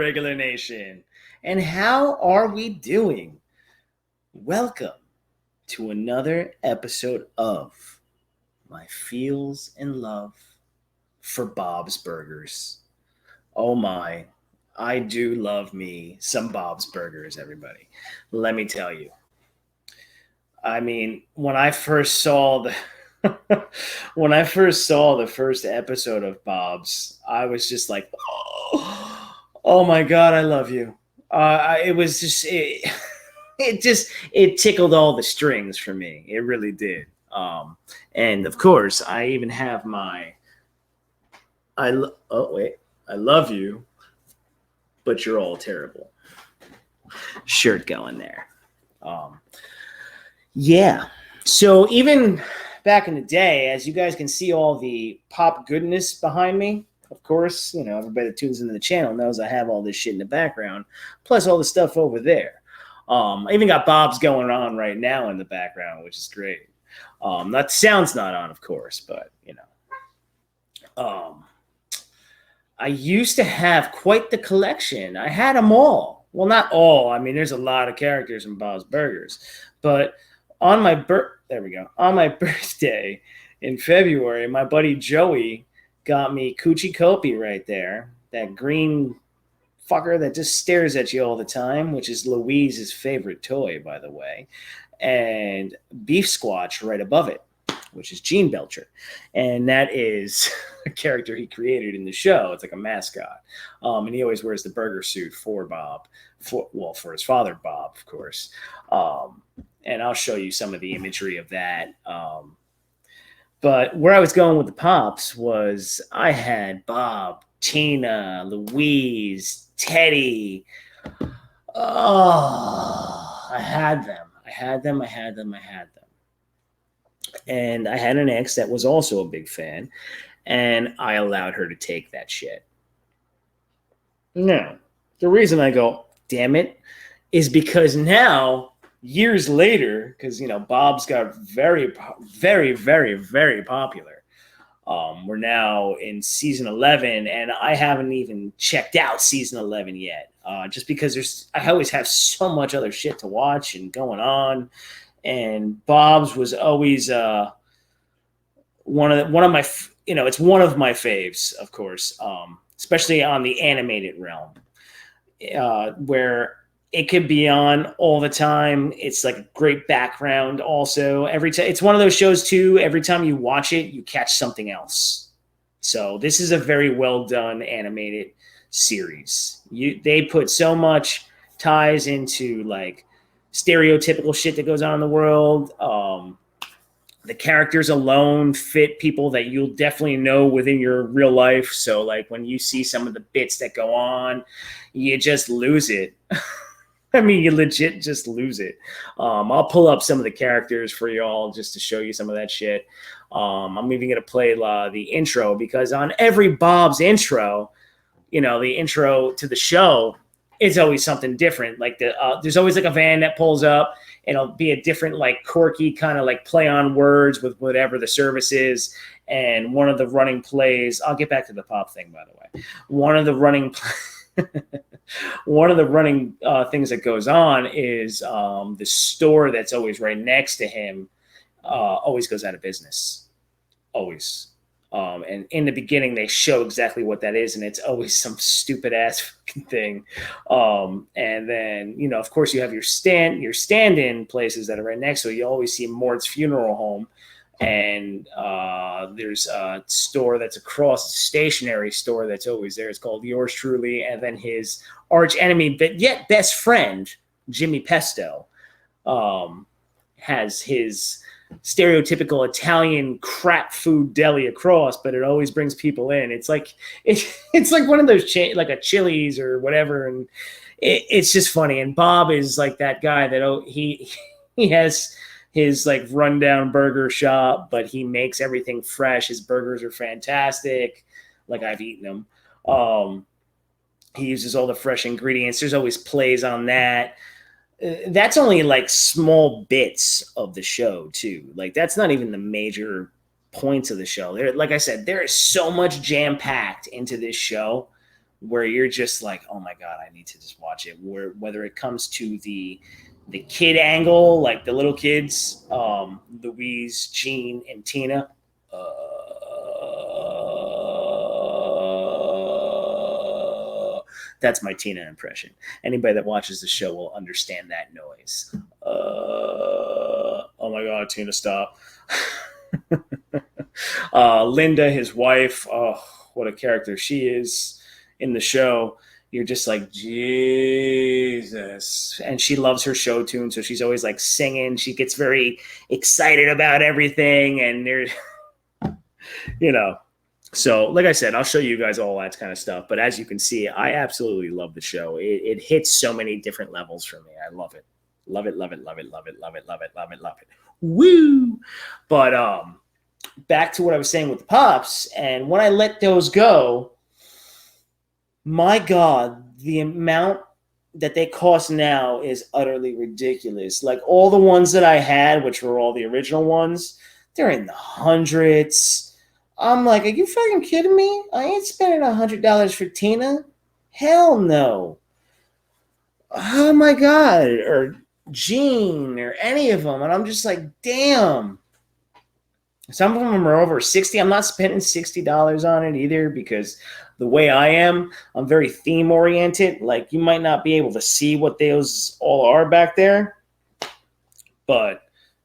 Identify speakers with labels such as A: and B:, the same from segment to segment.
A: Irregular Nation? And how are we doing? Welcome to another episode of My Feels and Love for Bob's Burgers. Oh my, I do love me some Bob's Burgers, everybody. Let me tell you. I mean, when I first saw the when I first saw the first episode of Bob's, I was just like, oh my God, I love you. It was just it tickled all the strings for me. It really did. And of course, I even have my I love you, but you're all terrible shirt going there. Yeah. So even back in the day, as you guys can see all the pop goodness behind me, of course, everybody that tunes into the channel knows I have all this shit in the background, plus all the stuff over there. I even got Bob's going on right now in the background, which is great. That sound's not on, of course, but, I used to have quite the collection. I had them all. Well, not all. I mean, there's a lot of characters in Bob's Burgers, but on my birthday in February, my buddy Joey got me Coochie Kopi right there, that green fucker that just stares at you all the time, which is Louise's favorite toy, by the way, and Beef Squatch right above it, which is Gene Belcher, and that is a character he created in the show. It's like a mascot, and he always wears the burger suit for Bob, for his father Bob, of course. And I'll show you some of the imagery of that. But where I was going with the Pops was I had Bob, Tina, Louise, Teddy. Oh, I had them. And I had an ex that was also a big fan, and I allowed her to take that shit. Now, the reason I go, damn it, is because now, years later, because Bob's got very, very, very, very popular. We're now in season 11, and I haven't even checked out season 11 yet, just because I always have so much other shit to watch and going on. And Bob's was always one of my it's one of my faves, of course, especially on the animated realm, where it could be on all the time. It's like a great background also. Every time, it's one of those shows too, every time you watch it, you catch something else. So this is a very well done animated series. They put so much ties into like stereotypical shit that goes on in the world. The characters alone fit people that you'll definitely know within your real life. So like when you see some of the bits that go on, you just lose it. I mean, you legit just lose it. I'll pull up some of the characters for y'all just to show you some of that shit. I'm even going to play the intro, because on every Bob's intro, the intro to the show, it's always something different. Like there's always like a van that pulls up, and it'll be a different, like quirky kind of like play on words with whatever the service is. And one of the running plays, I'll get back to the Pop thing, by the way. One of the running things that goes on is the store that's always right next to him always goes out of business. Always. And in the beginning, they show exactly what that is, and it's always some stupid ass fucking thing. And then, of course, you have your stand-in places that are right next to it. You always see Mort's Funeral Home, and there's a store that's across, a stationery store that's always there. It's called Yours Truly, and then his arch enemy, but yet best friend, Jimmy Pesto, has his stereotypical Italian crap food deli across, but it always brings people in. It's like one of those like a Chili's or whatever, and it's just funny. And Bob is like that guy that he has his like rundown burger shop, but he makes everything fresh. His burgers are fantastic. Like, I've eaten them. He uses all the fresh ingredients. There's always plays on that. That's only like small bits of the show too. Like, that's not even the major points of the show. Like I said, there is so much jam packed into this show where you're just like, oh my god, I need to just watch it. Whether it comes to the kid angle, like the little kids, Louise, Jean, and Tina. That's my Tina impression. Anybody that watches the show will understand that noise. Oh my god, Tina, stop. Linda, his wife, oh, what a character she is in the show. You're just like, Jesus. And she loves her show tune, so she's always like singing. She gets very excited about everything. And there's, you know, so like I said, I'll show you guys all that kind of stuff. But as you can see, I absolutely love the show. It hits so many different levels for me. I love it. Love it, love it, love it, love it, love it, love it, love it, love it. Woo! But back to what I was saying with the pops, and when I let those go, my God, the amount that they cost now is utterly ridiculous. Like all the ones that I had, which were all the original ones, they're in the hundreds. I'm like, are you fucking kidding me? I ain't spending $100 for Tina. Hell no. Oh my God. Or Gene or any of them. And I'm just like, damn. Some of them are over 60. I'm not spending $60 on it either because the way I am, I'm very theme oriented. Like you might not be able to see what those all are back there, but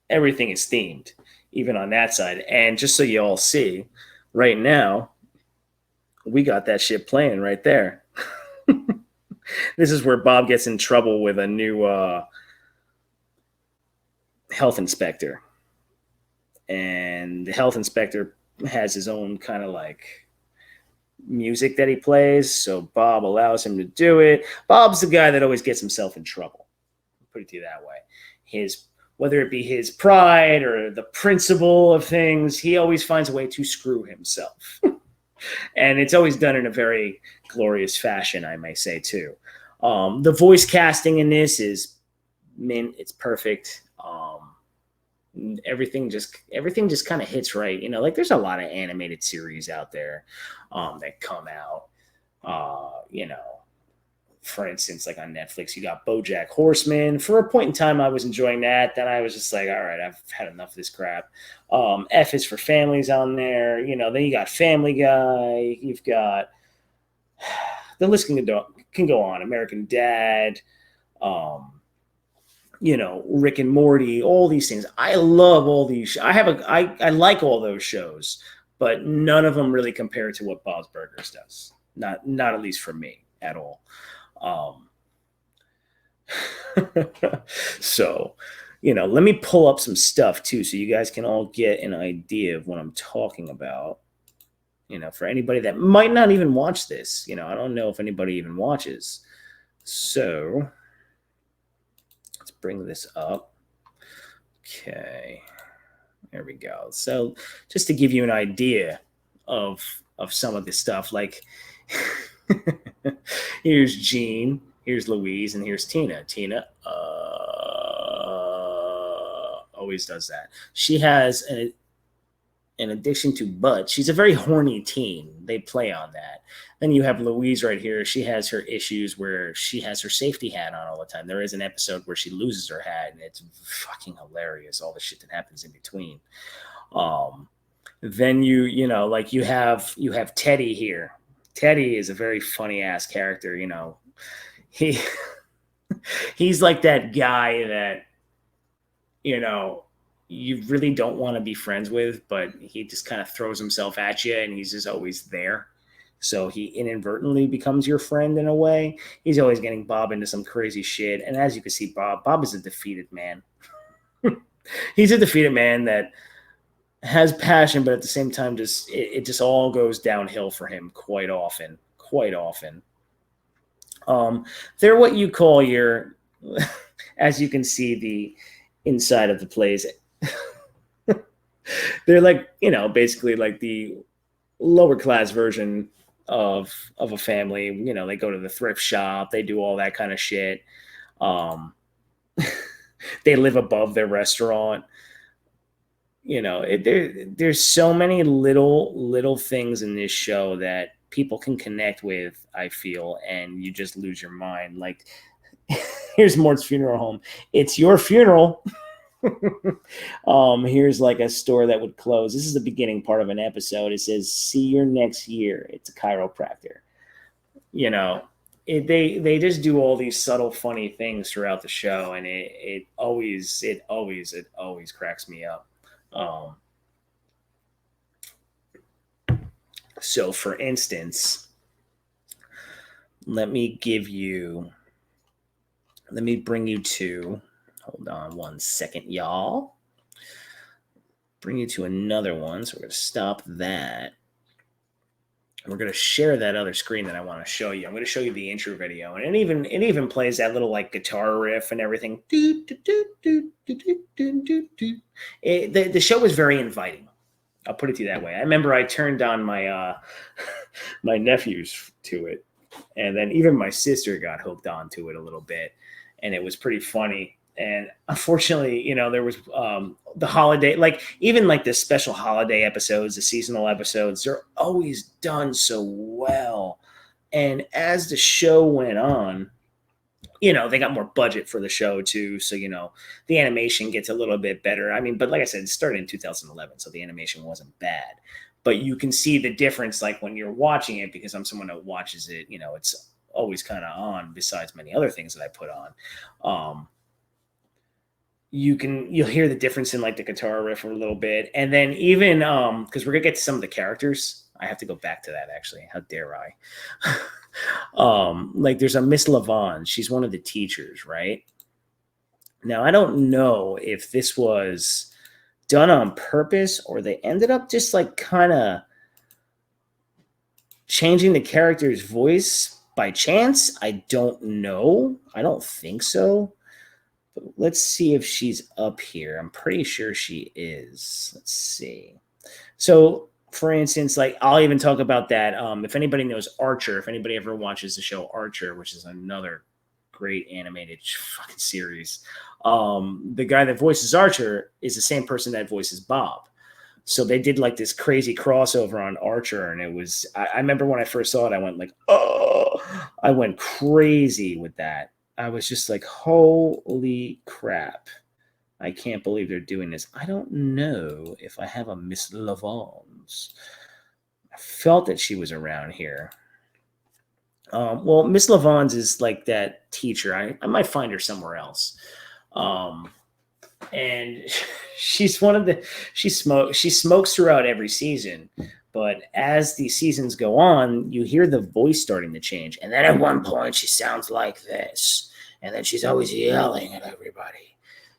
A: everything is themed, even on that side. And just so you all see, right now, we got that shit playing right there. This is where Bob gets in trouble with a new health inspector. And the health inspector has his own kind of like music that he plays. So Bob allows him to do it. Bob's the guy that always gets himself in trouble. Put it to you that way. Whether it be his pride or the principle of things, he always finds a way to screw himself. And it's always done in a very glorious fashion, I may say, too. The voice casting in this is mint. It's perfect. Everything just kind of hits right. You know, like there's a lot of animated series out there that come out. You know, for instance, like on Netflix, you got BoJack Horseman. For a point in time, I was enjoying that. Then I was just like, all right, I've had enough of this crap. F is for Families on there. You know, then you got Family Guy. You've got the list can go on. American Dad. You know, Rick and Morty, all these things. I love all these. I like all those shows, but none of them really compare to what Bob's Burgers does. Not at least for me at all. So, you know, let me pull up some stuff too, so you guys can all get an idea of what I'm talking about. You know, for anybody that might not even watch this, you know, I don't know if anybody even watches. So let's bring this up. Okay, there we go. So just to give you an idea of some of this stuff, like here's Jean, here's Louise, and here's Tina. Tina always does that. She has an addiction to butt. She's a very horny teen. They play on that. Then you have Louise right here. She has her issues where she has her safety hat on all the time. There is an episode where she loses her hat, and it's fucking hilarious, all the shit that happens in between. Then you know, like you have Teddy here. Teddy is a very funny ass character. You know, he's like that guy that, you know, you really don't want to be friends with, but he just kind of throws himself at you and he's just always there. So he inadvertently becomes your friend in a way. He's always getting Bob into some crazy shit. And as you can see, Bob is a defeated man. He's a defeated man that has passion, but at the same time, it just all goes downhill for him quite often. They're what you call your, as you can see, the inside of the plays. They're like, you know, basically like the lower class version of a family. You know, they go to the thrift shop, they do all that kind of shit. They live above their restaurant. You know, there's so many little things in this show that people can connect with, I feel, and you just lose your mind. Like, here's Mort's funeral home. It's your funeral. Here's like a store that would close. This is the beginning part of an episode. It says, "See you next year." It's a chiropractor. You know, they just do all these subtle, funny things throughout the show, and it always cracks me up. Um, so, for instance, let me bring you to. Hold on 1 second, y'all. Bring you to another one. So we're going to stop that. We're going to share that other screen that I want to show you. I'm going to show you the intro video. And it even plays that little like guitar riff and everything. The show was very inviting. I'll put it to you that way. I remember I turned on my my nephews to it. And then even my sister got hooked onto it a little bit. And it was pretty funny. And unfortunately, you know, there was the holiday, like even like the special holiday episodes, the seasonal episodes, they're always done so well. And as the show went on, you know, they got more budget for the show too. So, you know, the animation gets a little bit better. I mean, but like I said, it started in 2011, so the animation wasn't bad. But you can see the difference, like when you're watching it, because I'm someone that watches it, you know, it's always kind of on besides many other things that I put on. You'll hear the difference in like the guitar riff a little bit. And then even, cause we're gonna get to some of the characters. I have to go back to that actually. How dare I? Like there's a Miss Lavon. She's one of the teachers, right? Now, I don't know if this was done on purpose or they ended up just like kind of changing the character's voice by chance. I don't know. I don't think so. But let's see if she's up here. I'm pretty sure she is. Let's see. So, for instance, like I'll even talk about that. If anybody knows Archer, if anybody ever watches the show Archer, which is another great animated fucking series, the guy that voices Archer is the same person that voices Bob. So they did like this crazy crossover on Archer, and it was. I remember when I first saw it, I went like, oh, I went crazy with that. I was just like, holy crap. I can't believe they're doing this. I don't know if I have a Miss Lavon's. I felt that she was around here. Well, Miss Lavon's is like that teacher. I might find her somewhere else. And she's one of the, she smokes throughout every season. But as the seasons go on, you hear the voice starting to change. And then at one point, she sounds like this. And then she's always yelling at everybody.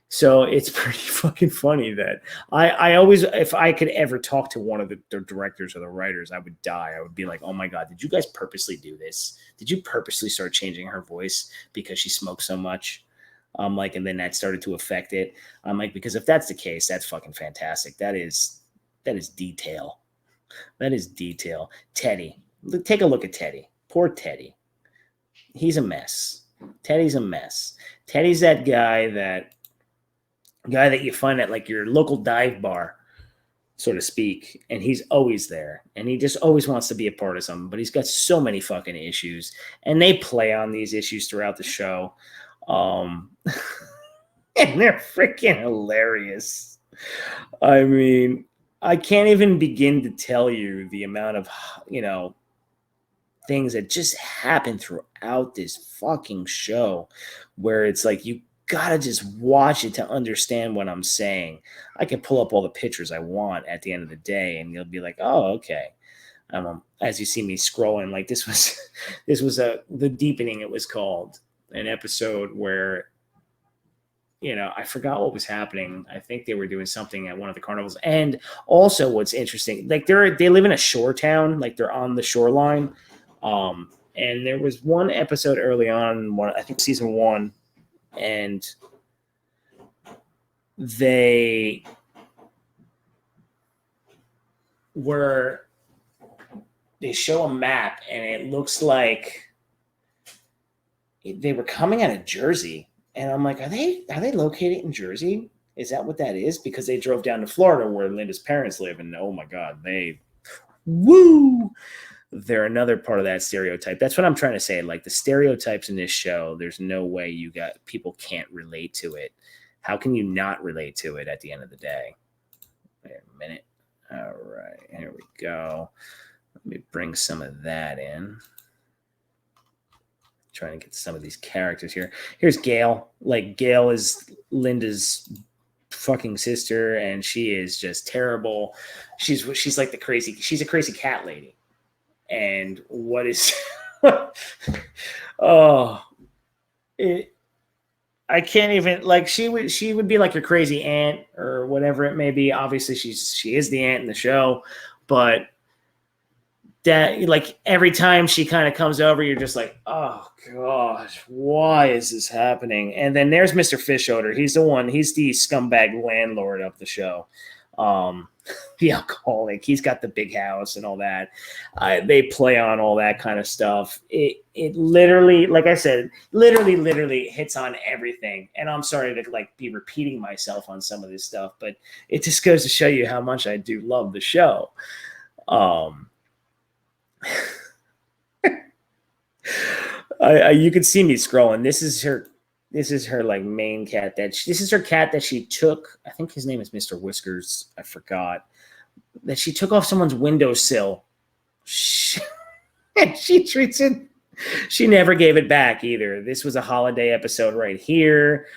A: So it's pretty fucking funny that I always, if I could ever talk to one of the directors or the writers, I would die. I would be like, oh my God, did you guys purposely do this? Did you purposely start changing her voice because she smoked so much? Like, and then that started to affect it. I'm like, because if that's the case, that's fucking fantastic. That is detail. That is detail. Teddy. Take a look at Teddy. Poor Teddy. He's a mess. Teddy's a mess. Teddy's that guy that you find at like your local dive bar, so to speak, and he's always there. And he just always wants to be a part of something, but he's got so many fucking issues. And they play on these issues throughout the show. And they're freaking hilarious. I mean, I can't even begin to tell you the amount of, you know, things that just happen throughout this fucking show where it's like you gotta just watch it to understand what I'm saying. I can pull up all the pictures I want at the end of the day and you'll be like, oh, okay. As you see me scrolling, like this was the Deepening, it was called, an episode where, you know, I forgot what was happening. I think they were doing something at one of the carnivals. And also what's interesting, like they live in a shore town, like they're on the shoreline. And there was one episode early on, I think season 1, and they show a map and it looks like they were coming out of Jersey. And I'm like, are they located in Jersey? Is that what that is? Because they drove down to Florida where Linda's parents live. And oh my God, they're another part of that stereotype. That's what I'm trying to say. Like the stereotypes in this show, there's no way people can't relate to it. How can you not relate to it at the end of the day? Wait a minute. All right, here we go. Let me bring some of that in. Trying to get some of these characters here. Here's Gail. Like Gail is Linda's fucking sister, and she is just terrible. She's like she's a crazy cat lady. And what is oh I can't even, like, she would be like your crazy aunt or whatever it may be. Obviously she is the aunt in the show, but that, like, every time she kind of comes over, you're just like, oh gosh, why is this happening? And then there's Mr. Fishoder. He's the scumbag landlord of the show. The alcoholic. He's got the big house and all that. They play on all that kind of stuff. It literally, like I said, literally hits on everything. And I'm sorry to like be repeating myself on some of this stuff, but it just goes to show you how much I do love the show. You can see me scrolling. This is her like main cat this is her cat that she took. I think his name is Mr. Whiskers. I forgot that she took off someone's windowsill. She treats it. She never gave it back either. This was a holiday episode right here.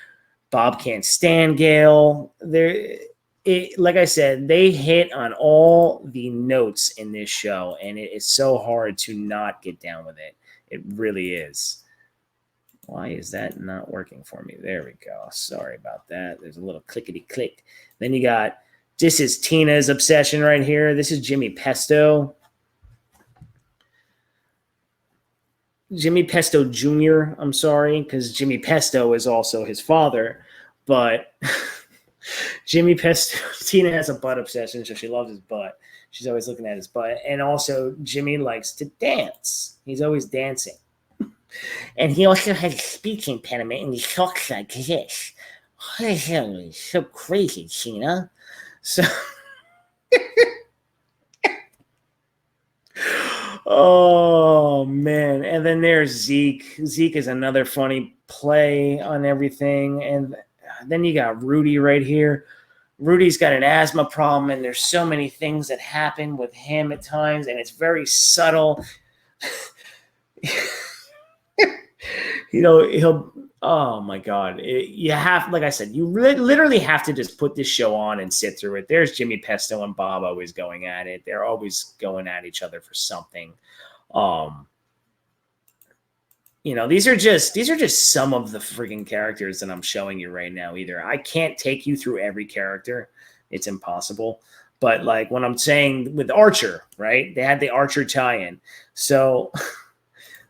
A: Bob can't stand Gail. Like I said, they hit on all the notes in this show, and it is so hard to not get down with it. It really is. Why is that not working for me? There we go. Sorry about that. There's a little clickety click. Then you got, this is Tina's obsession right here. This is Jimmy Pesto. Jimmy Pesto Jr., I'm sorry, because Jimmy Pesto is also his father. But Jimmy Pesto, Tina has a butt obsession, so she loves his butt. She's always looking at his butt. And also, Jimmy likes to dance. He's always dancing. And he also has a speech impediment, and he talks like this. Oh, so crazy, Tina. So, oh man! And then there's Zeke. Zeke is another funny play on everything. And then you got Rudy right here. Rudy's got an asthma problem, and there's so many things that happen with him at times, and it's very subtle. Oh my God. You have, like I said, you literally have to just put this show on and sit through it. There's Jimmy Pesto and Bob always going at it. They're always going at each other for something. These are just some of the freaking characters that I'm showing you right now. Either I can't take you through every character. It's impossible. But like when I'm saying with Archer, right? They had the Archer tie-in. So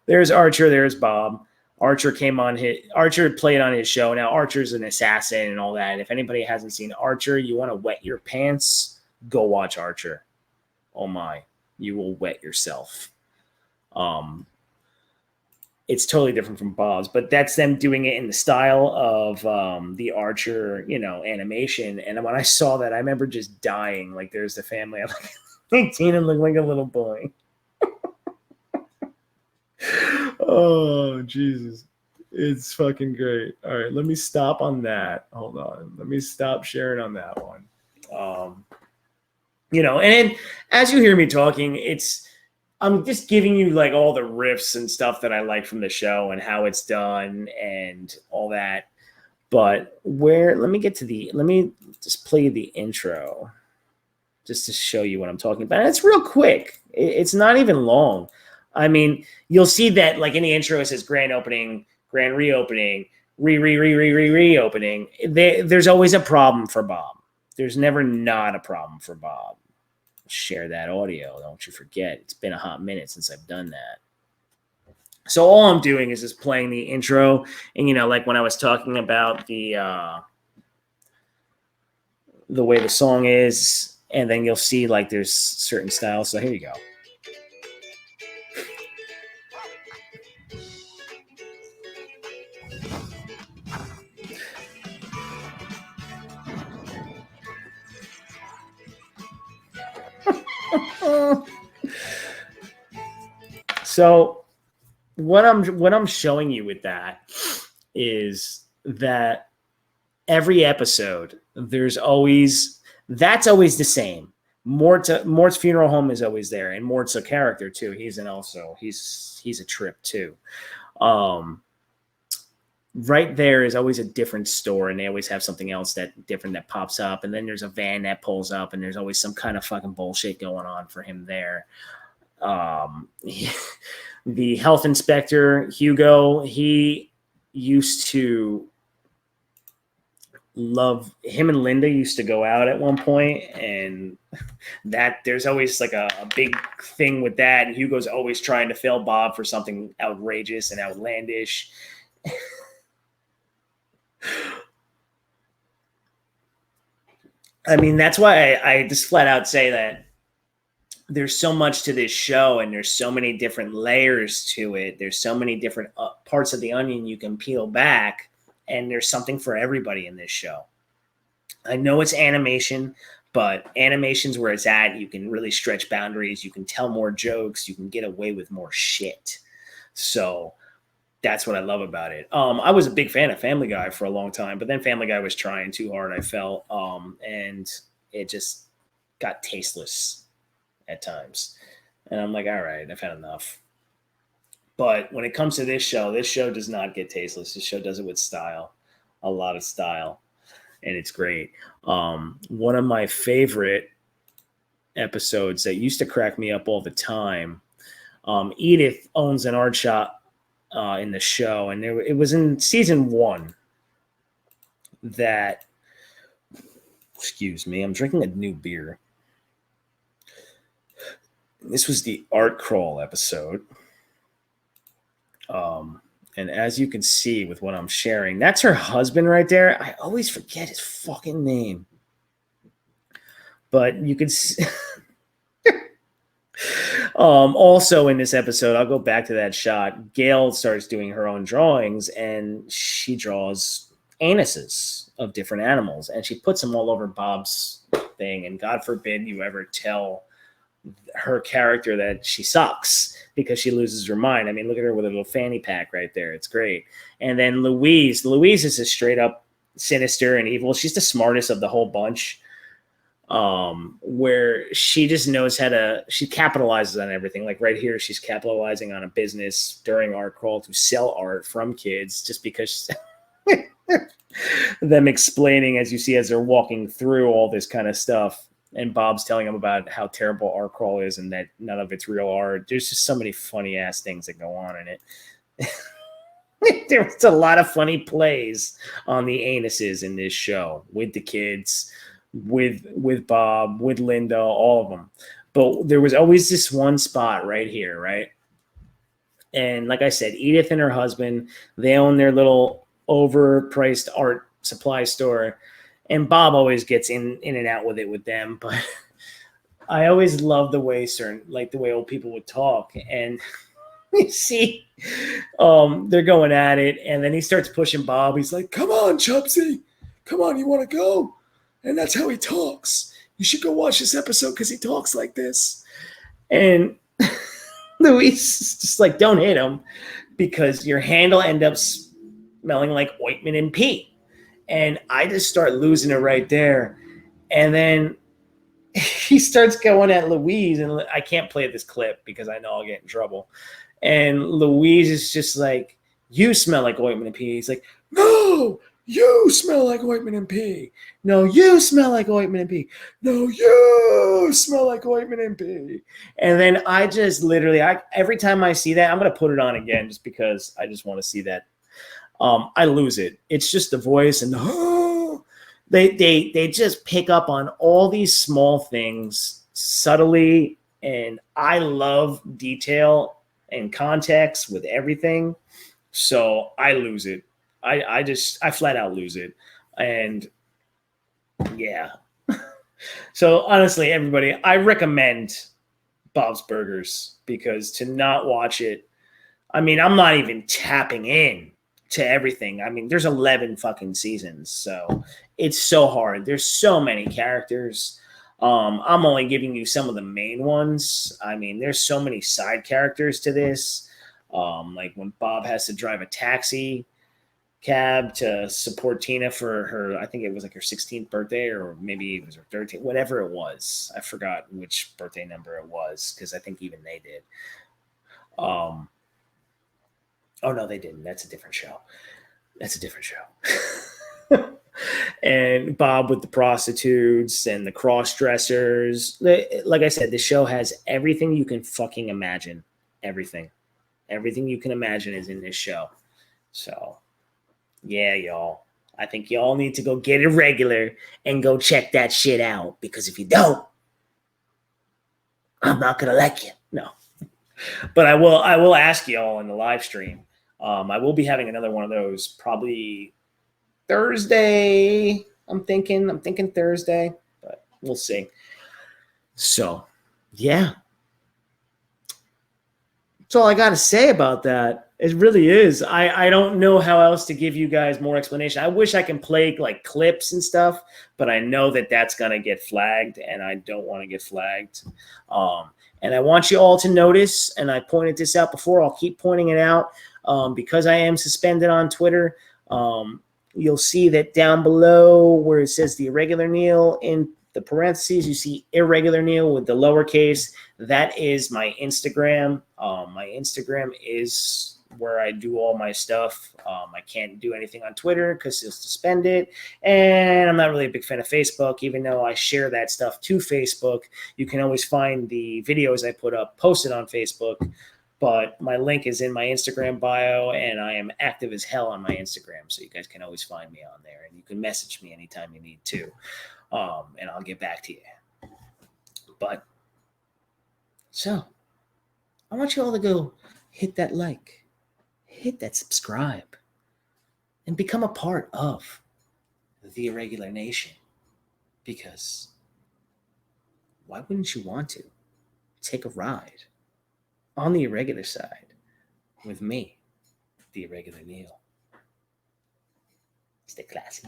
A: there's Archer, there's Bob. Archer played on his show. Now Archer's an assassin and all that. If anybody hasn't seen Archer, you want to wet your pants, go watch Archer. Oh my, you will wet yourself. It's totally different from Bob's, but that's them doing it in the style of the Archer, animation. And when I saw that, I remember just dying. Like there's the family. I'm like, Tina looked like a little boy. Oh, Jesus. It's fucking great. All right, let me stop on that. Hold on. Let me stop sharing on that one. And as you hear me talking, I'm just giving you like all the riffs and stuff that I like from the show and how it's done and all that. But let me just play the intro just to show you what I'm talking about. And it's real quick. It's not even long. I mean, you'll see that like in the intro, it says grand opening, grand reopening, reopening. There's always a problem for Bob. There's never not a problem for Bob. Share that audio. Don't you forget. It's been a hot minute since I've done that. So all I'm doing is just playing the intro. And, like when I was talking about the way the song is, and then you'll see like there's certain styles. So here you go. So what I'm showing you with that is that every episode that's always the same. Mort's funeral home is always there, and Mort's a character too. He's a trip too. Right there is always a different store, and they always have something else that pops up, and then there's a van that pulls up, and there's always some kind of fucking bullshit going on for him there. The health inspector Hugo, he used to love him, and Linda used to go out at one point, and that there's always like a big thing with that, and Hugo's always trying to fail Bob for something outrageous and outlandish. I mean, that's why I just flat out say that there's so much to this show, and there's so many different layers to it. There's so many different parts of the onion you can peel back, and there's something for everybody in this show. I know it's animation, but animation's where it's at. You can really stretch boundaries. You can tell more jokes. You can get away with more shit. So that's what I love about it. I was a big fan of Family Guy for a long time, but then Family Guy was trying too hard, I felt, and it just got tasteless at times. And I'm like, all right, I've had enough. But when it comes to this show does not get tasteless. This show does it with style, a lot of style, and it's great. One of my favorite episodes that used to crack me up all the time, Edith owns an art shop in the show, and it was in season 1 that, excuse me, I'm drinking a new beer. This was the art crawl episode. And as you can see with what I'm sharing, that's her husband right there. I always forget his fucking name. But you can see also in this episode, I'll go back to that shot. Gail starts doing her own drawings, and she draws anuses of different animals, and she puts them all over Bob's thing. And God forbid you ever tell her character that she sucks because she loses her mind. I mean, look at her with a little fanny pack right there. It's great. And then Louise is a straight up sinister and evil. She's the smartest of the whole bunch. Where she just knows she capitalizes on everything. Like right here, she's capitalizing on a business during art crawl to sell art from kids, just because them explaining, as you see, as they're walking through all this kind of stuff, and Bob's telling them about how terrible art crawl is and that none of it's real art. There's just so many funny ass things that go on in it. There's a lot of funny plays on the anuses in this show with the kids, with Bob, with Linda, all of them. But there was always this one spot right here, right? And like I said, Edith and her husband, they own their little overpriced art supply store, and Bob always gets in and out with it with them. But I always love the way the way old people would talk. And you see, they're going at it, and then he starts pushing Bob. He's like, "Come on, Chubsy, come on, you want to go?" And that's how he talks. You should go watch this episode because he talks like this. And Luis is just like, don't hit him because your hand will end up smelling like ointment and pee. And I just start losing it right there. And then he starts going at Louise, and I can't play this clip because I know I'll get in trouble. And Louise is just like, "You smell like ointment and pee." He's like, "No, you smell like ointment and pee. No, you smell like ointment and pee. No, you smell like ointment and pee." And then I just literally, every time I see that, I'm going to put it on again just because I just want to see that. I lose it. It's just the voice, and they just pick up on all these small things subtly, and I love detail and context with everything. So I lose it. I flat out lose it. And yeah. So honestly, everybody, I recommend Bob's Burgers, because to not watch it, I mean, I'm not even tapping in to everything. I mean, there's 11 fucking seasons, so it's so hard. There's so many characters. I'm only giving you some of the main ones. I mean, there's so many side characters to this. Like when Bob has to drive a taxi cab to support Tina for her, I think it was like her 16th birthday, or maybe it was her 13th, whatever it was. I forgot which birthday number it was because I think even they did. Um, oh no, they didn't. That's a different show. That's a different show. And Bob with the prostitutes and the cross dressers. Like I said, the show has everything you can fucking imagine. Everything you can imagine is in this show. So, yeah, y'all. I think y'all need to go get Irregular and go check that shit out. Because if you don't, I'm not gonna like you. No, but I will ask y'all in the live stream. I will be having another one of those probably Thursday. I'm thinking Thursday, but we'll see. So, yeah, that's all I got to say about that. It really is. I don't know how else to give you guys more explanation. I wish I can play like clips and stuff, but I know that that's gonna get flagged, and I don't want to get flagged. And I want you all to notice, and I pointed this out before. I'll keep pointing it out because I am suspended on Twitter. You'll see that down below where it says the Irregular Neil in the parentheses, you see Irregular Neil with the lowercase. That is my Instagram. My Instagram is where I do all my stuff. I can't do anything on Twitter because it's suspended. And I'm not really a big fan of Facebook, even though I share that stuff to Facebook. You can always find the videos I put up posted on Facebook. But my link is in my Instagram bio, and I am active as hell on my Instagram. So you guys can always find me on there. And you can message me anytime you need to. And I'll get back to you. But, so, I want you all to go hit that like, hit that subscribe, and become a part of the Irregular Nation. Because why wouldn't you want to take a ride on the irregular side with me, the Irregular Neil? Stay classy.